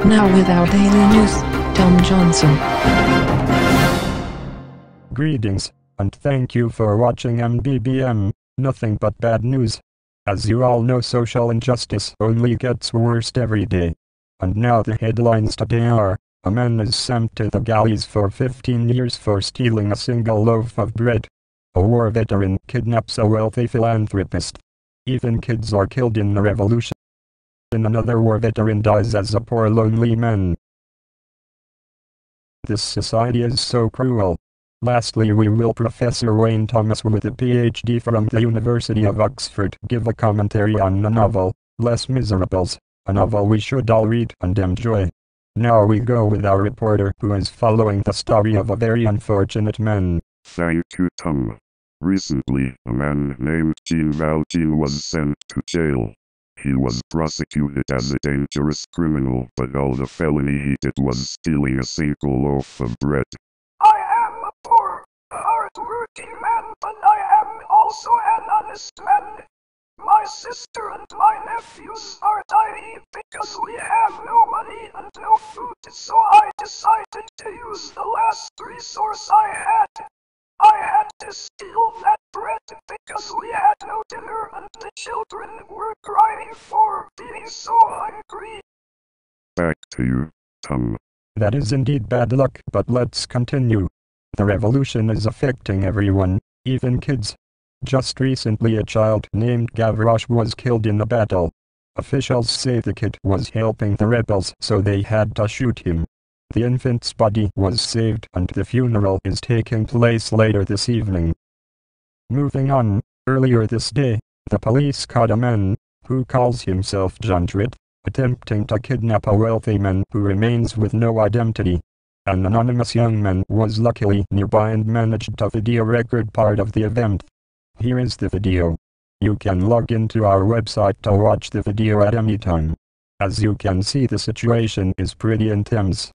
Now with our daily news, Tom Johnson. Greetings, and thank you for watching MBBM, nothing but bad news. As you all know, social injustice only gets worse every day. And now the headlines today are, a man is sent to the galleys for 15 years for stealing a single loaf of bread. A war veteran kidnaps a wealthy philanthropist. Even kids are killed in the revolution. Another war veteran dies as a poor lonely man. This society is so cruel. Lastly, we will Professor Wayne Thomas with a PhD from the University of Oxford give a commentary on the novel, Les Miserables, a novel we should all read and enjoy. Now we go with our reporter who is following the story of a very unfortunate man. Thank you, Tom. Recently, a man named Jean Valjean was sent to jail. He was prosecuted as a dangerous criminal, but all the felony he did was stealing a single loaf of bread. I am a poor, hard-working man, but I am also an honest man. My sister and my nephews are dying because we have no money and no food, so I decided to use the last resource I had. I had to steal that bread because we had no dinner and the children were crying for being so hungry. Back to you, Tom. That is indeed bad luck, but let's continue. The revolution is affecting everyone, even kids. Just recently a child named Gavroche was killed in the battle. Officials say the kid was helping the rebels, so they had to shoot him. The infant's body was saved and the funeral is taking place later this evening. Moving on, earlier this day, the police caught a man, who calls himself Jondred, attempting to kidnap a wealthy man who remains with no identity. An anonymous young man was luckily nearby and managed to video record part of the event. Here is the video. You can log into our website to watch the video at any time. As you can see, the situation is pretty intense.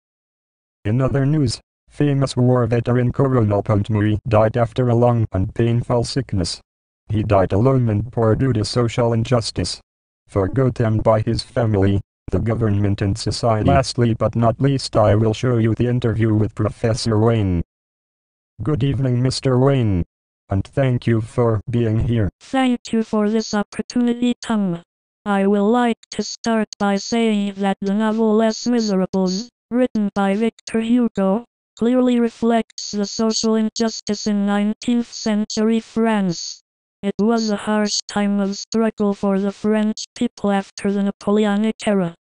In other news, famous war veteran Colonel Pontmerry died after a long and painful sickness. He died alone and poor due to social injustice. Forgotten by his family, the government and society. Lastly but not least, I will show you the interview with Professor Wayne. Good evening, Mr. Wayne. And thank you for being here. Thank you for this opportunity, Tom. I will like to start by saying that the novel Les Miserables, written by Victor Hugo, clearly reflects the social injustice in 19th century France. It was a harsh time of struggle for the French people after the Napoleonic era.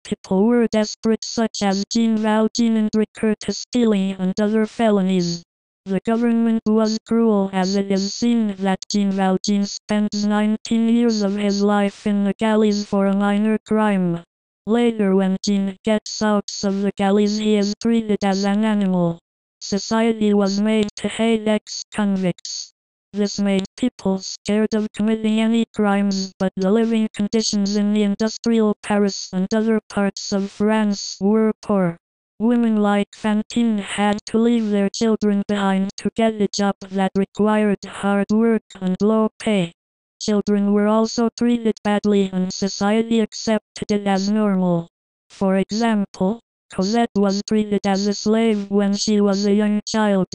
People were desperate, such as Jean Valjean, and recurred to stealing and other felonies. The government was cruel, as it is seen that Jean Valjean spends 19 years of his life in the galleys for a minor crime. Later, when Jean gets out of the galleys, he is treated as an animal. Society was made to hate ex-convicts. This made people scared of committing any crimes, but the living conditions in the industrial Paris and other parts of France were poor. Women like Fantine had to leave their children behind to get a job that required hard work and low pay. Children were also treated badly and society accepted it as normal. For example, Cosette was treated as a slave when she was a young child.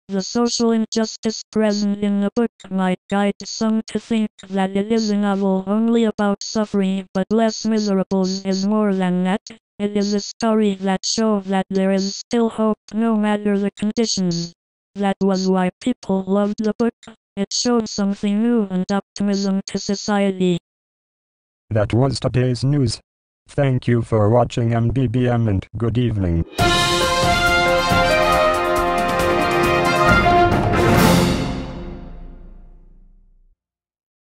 The social injustice present in the book might guide some to think that it is a novel only about suffering, but Les Miserables is more than that. It is a story that shows that there is still hope no matter the conditions. That was why people loved the book. It showed something new and optimism to society. That was today's news. Thank you for watching MBBM and good evening.